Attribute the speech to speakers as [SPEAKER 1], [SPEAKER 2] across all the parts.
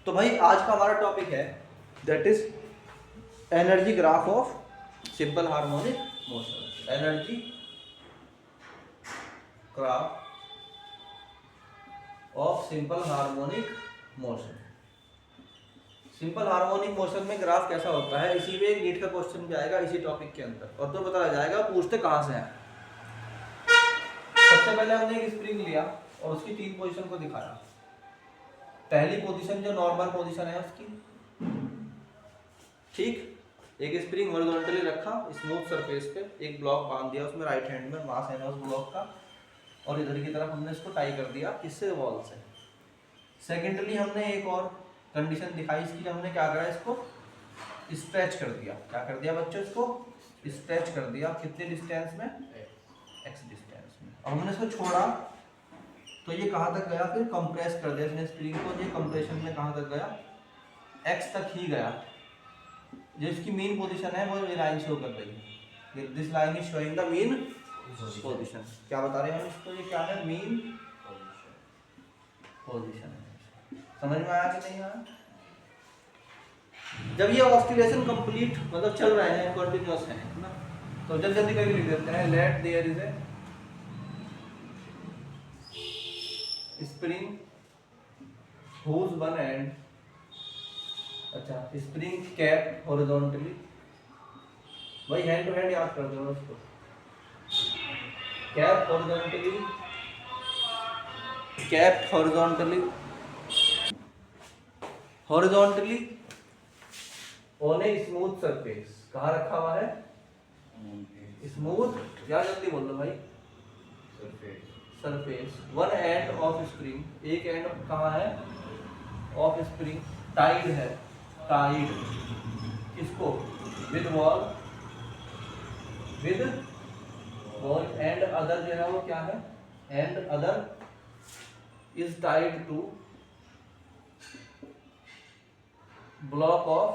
[SPEAKER 1] तो भाई आज का हमारा टॉपिक है that is energy graph of simple harmonic motion. Energy graph of simple harmonic motion. Simple harmonic motion में ग्राफ कैसा होता है, इसी में एक नीट का क्वेश्चन भी आएगा इसी टॉपिक के अंदर, और तो पता जाएगा पूछते कहां से हैं। सबसे पहले हमने एक स्प्रिंग लिया और उसकी 3 पोजीशन को दिखाया। पहली पोजीशन जो नॉर्मल पोजीशन है उसकी, ठीक, एक स्प्रिंग हॉरिजॉन्टली रखा स्मूथ सरफेस पे, एक ब्लॉक बांध दिया उसमें राइट हैंड में, मास है ना उस ब्लॉक का, और इधर की तरफ हमने इसको टाई कर दिया किससे, वॉल से। सेकेंडली हमने एक और कंडीशन दिखाई इसकी, हमने क्या करा, इसको स्ट्रेच कर दिया। क्या कर दिया बच्चों, इसको स्ट्रेच कर दिया। कितने डिस्टेंस में, एक्स डिस्टेंस में। और हमने इसको छोड़ा तो ये कहाँ तक गया, फिर कंप्रेस कर दिया इसने स्प्रिंग को, ये कंप्रेशन में कहाँ तक गया, एक्स तक ही गया। जो इसकी मीन पोजीशन है वो ये लाइन शो कर रही है, this line is showing the mean position. क्या बता रहे हैं हम इसको, ये क्या है, मीन पोजीशन। समझ में आया कि नहीं आया? जब ये ऑस्किलेशन कंप्लीट मतलब चल रहे हैं, कंटिन्यूअस है ना, तो जल्दी जल्दी करके लिख देते हैं। Let there is a spring whose one end, अच्छा, स्प्रिंग कैप हॉरिजॉन्टली, भाई हैंड टू हैंड याद कर दो उसको, kept horizontally, kept horizontally, horizontally on a smooth surface. कहाँ रखा हुआ है, स्मूथ, या जल्दी बोल लो भाई, surface. One end of spring, एक एंड कहाँ है, ऑफ स्प्रिंग टाइड है, टाइड किसको, with wall, with wall, and other जो है वो क्या है, and other is tied to block of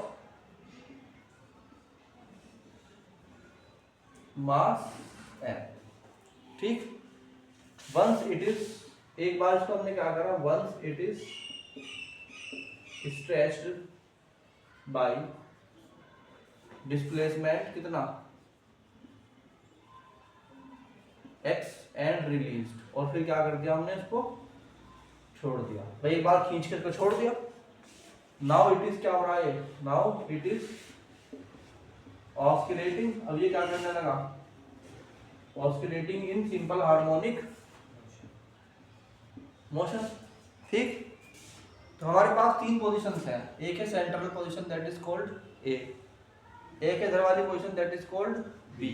[SPEAKER 1] mass M. ठीक, वंस इट इज, एक बार इसको हमने क्या करा, once it is stretched by displacement कितना, x एंड रिलीज्ड, और फिर क्या कर दिया हमने, इसको छोड़ दिया। भाई एक बार खींच कर छोड़ दिया। नाउ इट इज क्या हो रहा है, नाउ इट इज ऑस्किलेटिंग। अब ये क्या करने लगा, oscillating in simple harmonic motion. ठीक, तो हमारे पास 3 पोजीशंस हैं। एक है central position that is called A, एक है इधर वाली position that is called B,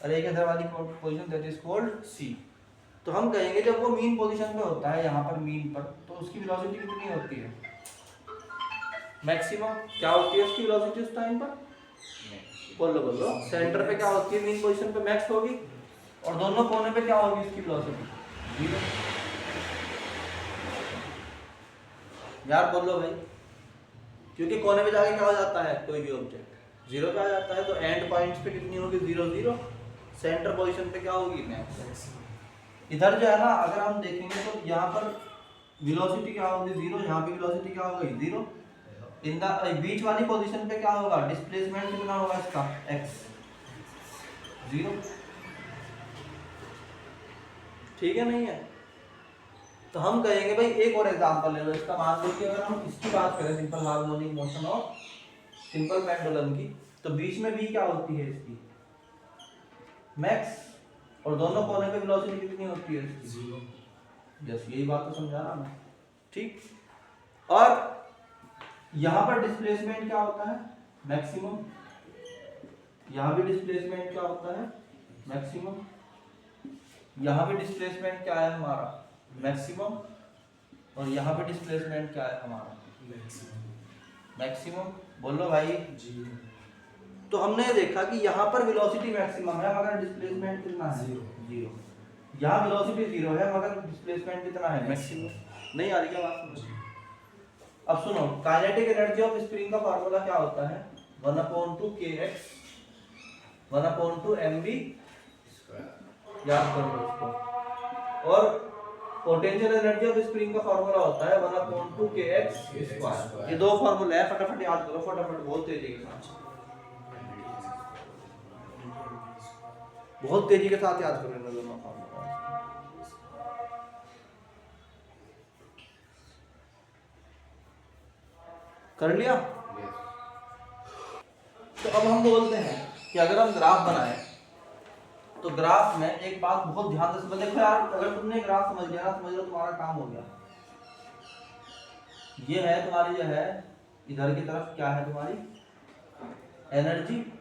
[SPEAKER 1] और एक है इधर वाली position that is called C. तो हम कहेंगे जब वो मीन पोजीशन पे होता है, यहाँ पर मीन पर, तो उसकी वेलोसिटी कितनी होती है, मैक्सिमम। क्या होती है उसकी वेलोसिटी उस टाइम पर, बोलो बोलो, सेंटर पे क्या होती है, मीन पोजीशन पे मैक्स होगी, और दोनों कोने पे क्या होगी उसकी वेलोसिटी, जीरो। यार बोलो भाई, क्योंकि कोने पे जाके क्या हो जाता है, कोई भी ऑब्जेक्ट जीरो पे आ जाता है, तो एंड पॉइंट्स पे कितनी होगी, 0 0। सेंटर पोजीशन पे क्या होगी, मैक्स। इधर जो है ना, अगर हम देखेंगे तो यहाँ पर वेलोसिटी क्या होगी, 0, यहाँ पे वेलोसिटी क्या होगी, 0। इन द बीच वाली पोजीशन पे क्या होगा, डिस्प्लेसमेंट कितना होगा इसका, x, 0। ठीक है, नहीं है? तो हम कहेंगे भाई एक और एग्जांपल ले लो इसका। मान लो कि अगर हम इसकी बात करें, simple harmonic motion of simple pendulum की, तो बीच में भी क्या होती है इसकी, मैक्स, और दोनों कोने पे वेलोसिटी कितनी होती है इसकी, 0। यस, यही बात तो समझा रहा मैं। ठीक, और यहाँ पर डिस्प्लेसमेंट क्या होता है, मैक्सिमम। यहाँ भी डिस्प्लेसमेंट क्या होता है, मैक्सिमम। यहाँ भी डिस्प्लेसमेंट क्या है हमारा, मैक्सिमम, और यहाँ पे डिस्प्लेसमेंट क्या है हमारा, मैक्सिमम। बोलो भाई जी। तो हमने देखा कि यहाँ पर वेलोसिटी मैक्सिमम है मगर डिस्प्लेसमेंट कितना है, 0। यहाँ वेलोसिटी 0 है मगर डिस्प्लेसमेंट कितना है, मैक्सिमम। नहीं आ रही क्या बात? अब सुनो, काइनेटिक एनर्जी ऑफ स्प्रिंग का फार्मूला क्या होता है, 1/2 kx 1/2 mv, याद करो उसको। और पोटेंशियल एनर्जी ऑफ स्प्रिंग का फार्मूला होता है 1/2kx²। ये दो फार्मूले हैं, फटाफट याद करो, फटाफट, बहुत तेजी के साथ, बहुत तेजी के साथ याद करो इन दोनों फार्मूला। कर लिया? तो अब हम बोलते हैं कि अगर हम ग्राफ बनाए तो ग्राफ में एक बात बहुत ध्यान से समझ, देखो यार, अगर तुमने ग्राफ समझ लिया ना, समझ लो तुम्हारा काम हो गया। ये है तुम्हारी, जो है इधर की तरफ क्या है तुम्हारी एनर्जी,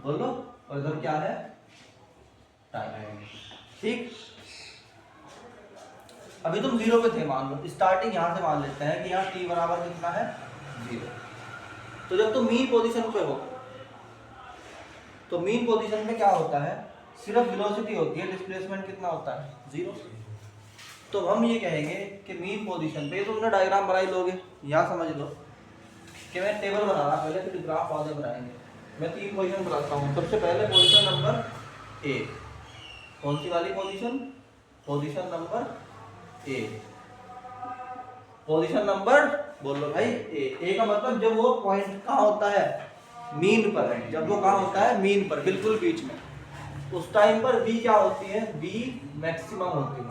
[SPEAKER 1] बोलो, और इधर क्या है टाइम। ठीक, अभी तुम 0 पे थे, मान लो, स्टार्टिंग यहां से मान लेते हैं कि यहाँ t बराबर कितना है 0। तो जब तुम मीन पोजीशन पे हो तो मीन पोजीशन में क्या होता है, सिर्फ वेलोसिटी होती है, डिस्प्लेसमेंट कितना होता है 0। तो हम ये कहेंगे कि मीन पोजीशन पे, तुमने डायग्राम बनाई लोगे, यहाँ समझ लो कि मैं टेबल बना रहा पहले, फिर ग्राफ आगे बनाएंगे। मैं 3 पोजीशन बनाता हूँ। सबसे पहले पोजीशन नंबर ए, कौन सी वाली position, position number A, position number बोलो भाई ए का मतलब जब वो पॉइंट कहाँ होता है, मीन पर है, जब वो कहाँ होता है मीन पर, बिल्कुल बीच में, उस टाइम पर v क्या होती है, v मैक्सिमम होती है।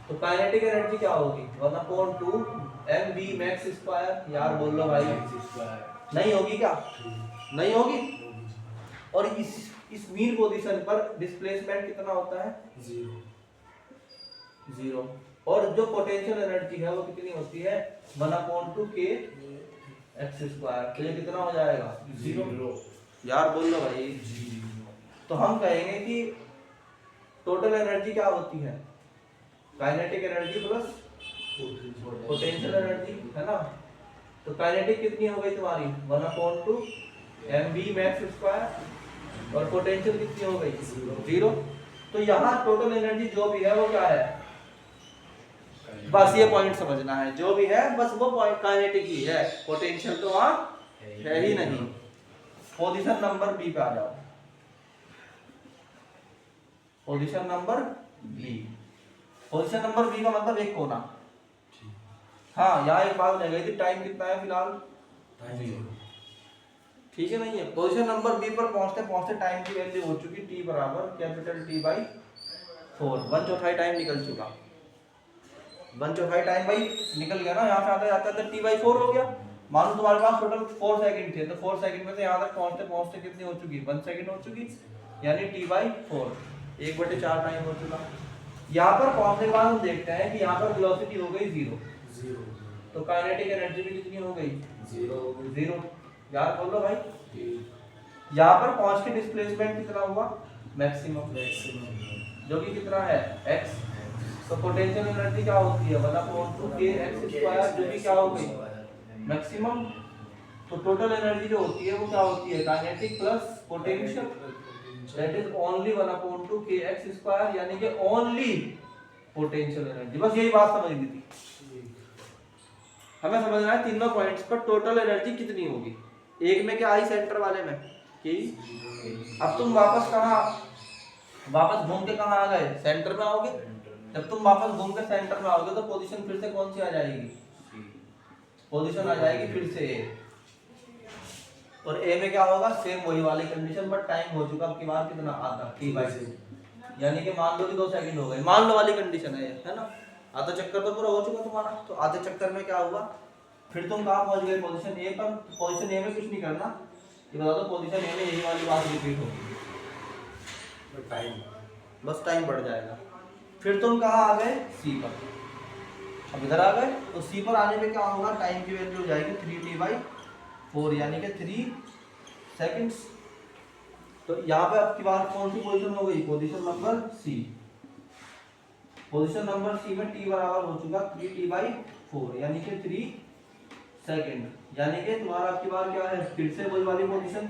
[SPEAKER 1] तो काइनेटिक एनर्जी क्या होगी 1/2 mv max स्क्वायर, यार बोल लो भाई, नहीं होगी क्या, नहीं होगी। और इस मीन पोजीशन पर डिस्प्लेसमेंट कितना होता है 0। और जो पोटेंशियल एनर्जी है वो कितनी होती है 1/2 kx²। तो ये कितना हो जाएगा 0, यार बोल लो भाई 0। तो हम कहेंगे कि टोटल एनर्जी क्या होती है, kinetic energy plus potential energy, है ना। तो काइनेटिक कितनी हो गई तुम्हारी 1/2 mv max स्क्वायर, और पोटेंशियल कितनी हो गई 0। तो यहाँ टोटल एनर्जी जो भी है वो क्या है, बस ये पॉइंट समझना है, जो भी है बस वो पॉइंट काइनेटिक ही है, पोटेंशियल तो वहां है ही नहीं। पोजीशन नंबर बी पे आ जाओ, position number B. Position number B का मतलब एक कोना। हाँ, यहाँ एक बात रह गई थी, टाइम कितना है फिलहाल 0, ठीक है, नहीं है। पोजीशन नंबर बी पर पहुंचते पहुंचते टाइम की वैल्यू हो चुकी T बराबर कैपिटल T/4, 1/4 टाइम निकल चुका, 1/4 टाइम भाई निकल गया ना, यहाँ से आते जाते T/4 हो गया। मान लो तुम्हारे पास टोटल 4 सेकंड थे, तो 4 सेकंड में से यहाँ तक पहुंचते पहुंचते कितनी हो चुकी 1 सेकंड हो चुकी, यानी T/4 1/4 टाइम हो चुका। यहाँ पर पहुंचने के बाद हम देखते हैं कि यहाँ पर वेलोसिटी हो गई 0, तो काइनेटिक एनर्जी भी कितनी हो गई 0। यार बोलो भाई, यहाँ पर पहुंच के डिस्प्लेसमेंट कितना हुआ मैक्सिमम, जो कि कितना है x। तो पोटेंशियल एनर्जी क्या होती है 1/2 kx², जो कि क्या हो गई मैक्सिमम। तो टोटल एनर्जी जो होती है वो क्या होती है kinetic plus potential, that is only 1/2 kx², यानी कि ओनली पोटेंशियल एनर्जी। बस यही बात समझनी थी, हमें समझना है तीनों पॉइंट्स पर टोटल एनर्जी कितनी होगी। एक में क्या आई सेंटर वाले में कि अब तुम वापस कहाँ, वापस घूम के कहाँ आ गए, सेंटर में आओगे। जब तुम वापस घूम के सेंटर में आओगे तो पोजीशन फिर से कौन सी आ जाएगी, पोजीशन आ जाएगी फिर से ए। और ए में क्या होगा, सेम वही वाली कंडीशन, बट टाइम हो चुका अब की बार कितना आधा T/2, यानी कि मान लो कि 2 सेकंड हो गए, मान लो वाली कंडीशन है ना। आधा चक्कर तो पूरा हो चुका तुम्हारा। तो आधे चक्कर में क्या हुआ, फिर तुम कहाँ पहुंच गए पोजीशन ए पर। पोजीशन ए में कुछ नहीं करना, ये बता दो पोजीशन ए में यही वाली बात रिपीट होगी, टाइम, बस टाइम बढ़ जाएगा। फिर तुम कहाँ आ गए सी पर, अब इधर आ गए। तो सी पर आने पे क्या होगा, टाइम की वैल्यू हो जाएगी 3T/4, यानी कि 3 सेकंड्स। तो यहाँ पे आपकी बात कौन सी पोजीशन हो गई, position number C. Position number C में T बराबर हो चुका 3T/4, यानी कि 3 सेकंड, यानी कि तुम्हारा आपकी बार क्या है, फिर से वही वाली पोजीशन,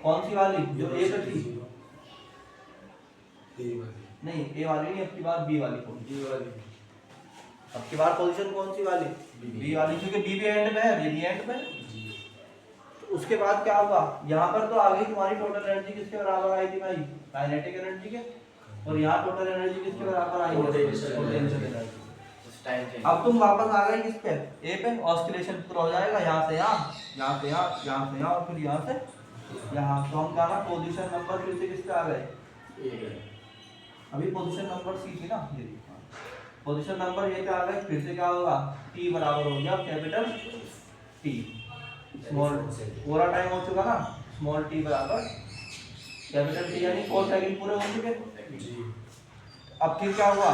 [SPEAKER 1] कौन सी वाली जो ए पे थी, नहीं ए वाली नहीं, अब की बार बी वाली पोजीशन। अब की बार पोजीशन कौन सी वाली, बी वाली, क्योंकि बी भी एंड में है, ये भी एंड में। तो उसके बाद क्या हुआ, यहाँ पर तो आ गई तुम्हारी टोटल एनर्जी किसके बराबर आई थी भाई, काइनेटिक एनर्जी के। और यहाँ टोटल एनर्जी किसके बराबर आई है, पोटेंशियल एनर्जी।
[SPEAKER 2] टाइम
[SPEAKER 1] अब तुम वापस आ गए किस पे, ए पे, ऑस्किलेशन पूरा हो जाएगा यहाँ से यहाँ, यहाँ से यहाँ, यहाँ से यहाँ और फिर यहाँ से यहाँ। तो हम कहा पोजीशन नंबर फिर से किस पे आ गए, अभी पोजीशन नंबर सी थी ना, ये पोजीशन नंबर ए पे आ गए। फिर से क्या होगा, टी बराबर हो गया कैपिटल टी, स्मॉल पूरा टाइम हो चुका ना, स्मॉल टी बराबर कैपिटल टी, यानी 4 सेकंड पूरे हो चुके। अब फिर क्या हुआ,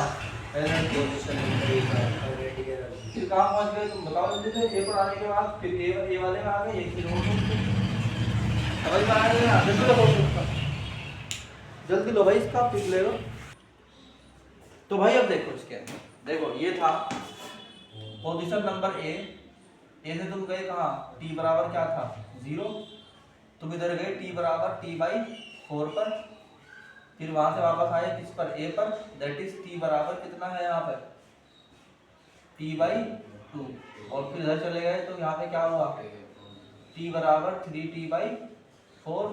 [SPEAKER 1] एनर्जी फिर कहाँ पहुंच गए तुम बताओ जल्दी से। ए पर आने के बाद फिर ए वाले में आ गए, एक किलो समझ में आ गया, जल्दी लो इसका, जल्दी लो भाई इसका, फिर ले लो। तो भाई अब देखो इसके अंदर, देखो ये था पोजीशन नंबर ए से तुम गए कहाँ, टी बराबर क्या था 0, तुम इधर गए टी बराबर t/4 पर, फिर वहां से वापस आए किस पर, ए पर, दैट इज टी बराबर कितना है यहाँ पर t/2, और फिर इधर चले गए तो यहाँ पे क्या हुआ, t बराबर 3t/4,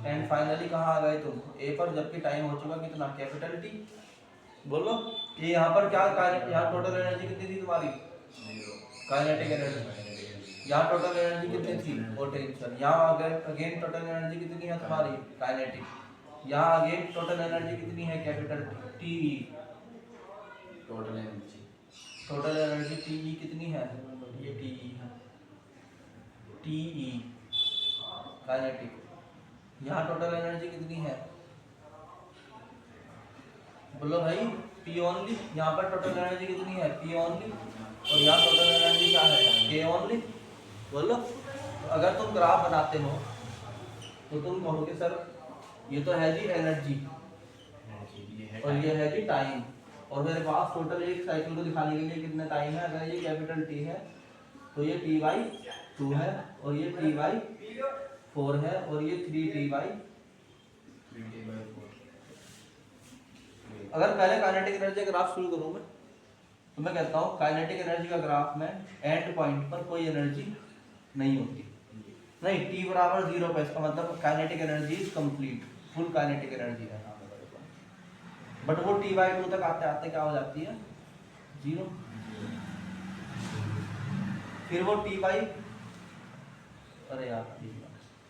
[SPEAKER 1] एंड फाइनली कहाँ आ गए तुम, ए पर, जबकि टाइम हो चुका कितना, कैपिटल टी। बोलो ये यहाँ पर क्या, यहाँ टोटल एनर्जी कितनी थी तुम्हारी, काइनेटिक एनर्जी, यहाँ टोटल एनर्जी कितनी थी, पोटेंशियल, यहाँ अगेन टोटल एनर्जी कितनी है तुम्हारी, काइनेटिक, यहाँ अगेन टोटल एनर्जी कितनी है, capital T,
[SPEAKER 2] total energy,
[SPEAKER 1] total energy T कितनी है, ये टी है, टी काइनेटिक, यहाँ टोटल एनर्जी कितनी है, बोलो भाई पी ओनली, यहाँ पर टोटल एनर्जी कितनी है, पी ओनली, और यहाँ टोटल एनर्जी क्या है, के ओनली। बोलो तो अगर तुम ग्राफ बनाते हो तो तुम कहोगे सर ये तो है जी एनर्जी और ये है जी टाइम, और मेरे पास टोटल एक साइकिल को दिखाने के लिए कितना टाइम है, अगर ये कैपिटल टी है तो ये t/2 है, और ये t/4 है, और ये 3t/4। अगर पहले काइनेटिक एनर्जी का ग्राफ शुरू करूं मैं, तो मैं कहता हूँ काइनेटिक एनर्जी का ग्राफ में एंड पॉइंट पर कोई एनर्जी नहीं होती, नहीं t बराबर 0 पे, इसका मतलब kinetic energy is complete, full kinetic energy है, बट वो t/2 तक आते आते क्या हो जाती है 0, फिर वो अरे यार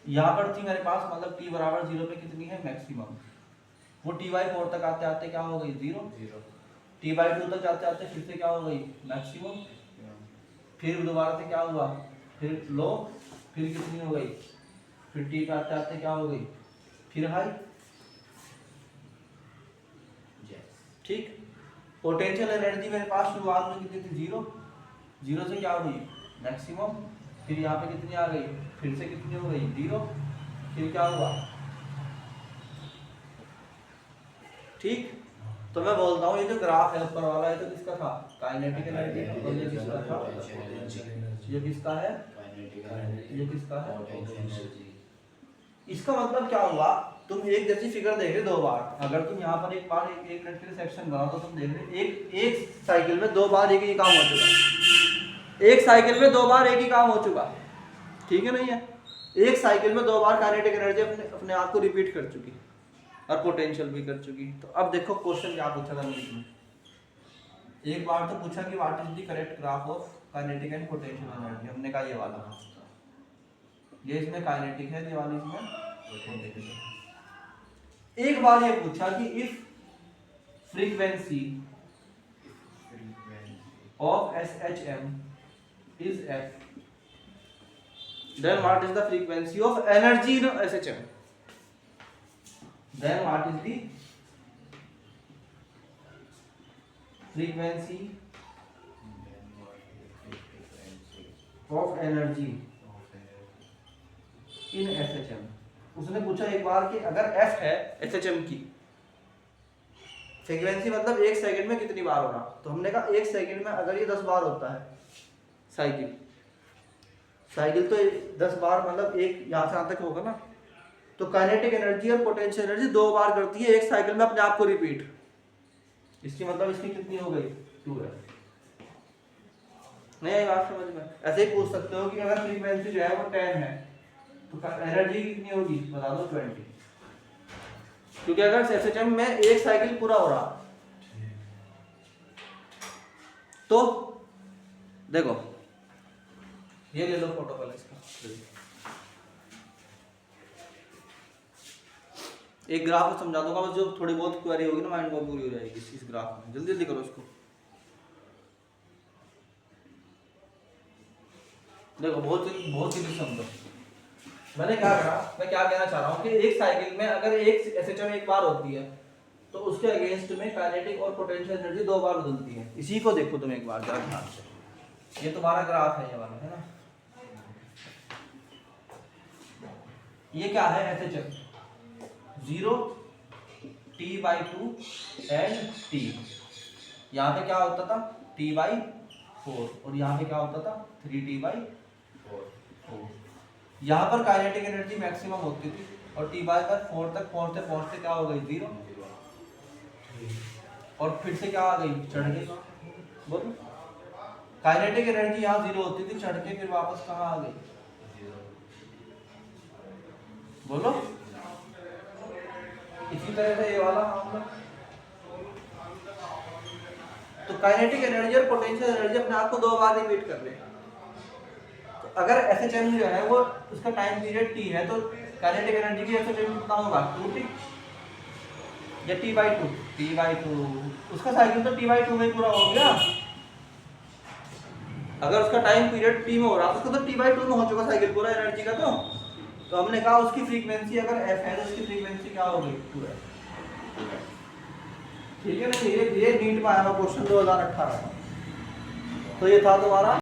[SPEAKER 1] यहाँ पर थी मेरे पास, मतलब t बराबर 0 पे कितनी है मैक्सिमम, वो t/4 तक आते आते क्या हो गई 0, t/2 तक जाते आते फिर से क्या हो गई मैक्सिमम, फिर दोबारा से क्या हुआ, फिर लो, फिर कितनी हो गई, फिर t पे आते आते क्या हो गई, फिर हाई। ठीक, पोटेंशियल एनर्जी मेरे पास शुरुआत में कितनी थी 0 से क्या हुई मैक्सिमम, फिर यहाँ पे कितनी आ गई, फिर से कितनी हो गई 0, फिर क्या हुआ। ठीक, तो मैं बोलता हूँ ये जो ग्राफ है ऊपर वाला है तो किसका था, काइनेटिक एनर्जी, और ये किसका था, ये किसका है, ये किसका है। इसका मतलब क्या हुआ, तुम एक जैसी फिगर देख रहे दो बार, अगर तुम यहाँ पर एक बार एक मिनट के लिए सेक्शन बनाओ तो तुम देख रहे एक साइकिल में 2 बार एक ही काम हो चुका, एक साइकिल में 2 बार एक ही काम हो चुका, ठीक है नहीं है, एक साइकिल में 2 बार काइनेटिक एनर्जी अपने आप को रिपीट कर चुकी और पोटेंशियल भी कर चुकी। तो अब देखो क्वेश्चन क्या पूछा था मुझे, एक बार तो पूछा कि what is the correct graph of kinetic and potential energy, हमने कहा ये वाला, ये इसमें काइनेटिक है, ये वाली इसमें पोटेंशियल। एक बार ये पूछा कि if frequency of SHM is F, then what is the frequency of energy in SHM, then what is the frequency of energy in SHM। उसने पूछा एक बार कि अगर F है SHM की फ्रीक्वेंसी, मतलब एक सेकंड में कितनी बार होगा, तो हमने कहा एक सेकंड में अगर ये 10 बार होता है साइकिल तो 10 बार, मतलब एक यहाँ से यहाँ तक होगा ना, तो काइनेटिक एनर्जी और पोटेंशियल एनर्जी 2 बार करती है एक साइकिल में अपने आप को रिपीट, इसकी मतलब इसकी कितनी हो गई 2f। नहीं आई बात समझ में, ऐसे ही पूछ सकते हो कि अगर फ्रीक्वेंसी जो है वो 10 है तो एनर्जी कितनी होगी बता दो 20, क्योंकि अगर एसएचएम में एक साइकिल पूरा हो रहा तो देखो ये ले लो फोटो पहले इसका, एक ग्राफ समझा दूंगा बस, जो थोड़ी बहुत क्वेरी होगी ना माइंड वो पूरी हो जाएगी इस ग्राफ में। जल्दी जल्दी करो इसको। देखो बहुत सीधी समझो। मैंने क्या कहा, मैं क्या कहना चाह रहा हूँ कि एक साइकिल में अगर एक एसएचएम एक बार होती है तो उसके अगेंस्ट में काइनेटिक और पोटेंशियल एनर्जी 2 बार बदलती है। इसी को देखो तुम एक बार जरा ध्यान से, ये तुम्हारा ग्राफ है ये वाला, है ना। ये क्या है एसएचएम 0 t/2 एंड t। यहाँ पे क्या होता था t/4 और यहाँ पे क्या होता था 3t/4। यहाँ पर काइनेटिक एनर्जी मैक्सिमम होती थी और t/4 तक पहुँचते पहुँचते क्या हो गई 0 और फिर से क्या आ गई चढ़ गई। बोलो काइनेटिक एनर्जी यहाँ 0 होती थी, चढ़ के फिर वापस कहाँ आ गई, बोलो। इसी तरह से ये वाला मामला, तो काइनेटिक एनर्जी और पोटेंशियल एनर्जी अपने आप को 2 बार रिपीट कर रहे हैं। तो अगर एसएचएम जो है वो उसका टाइम पीरियड t है तो काइनेटिक एनर्जी की एसएचएम कितना होगा 2t या t/2 उसका साइकिल तो t/2 में पूरा हो गया। अगर उसका टाइम पीरियड t में हो रहा तो उसका तो t/2 में हो चुका साइकिल पूरा एनर्जी का। तो हमने कहा उसकी फ्रीक्वेंसी अगर f है तो उसकी फ्रीक्वेंसी क्या हो गई पूरा, ठीक है ना। ये नीट में आया हुआ क्वेश्चन 2018 का। तो ये था तुम्हारा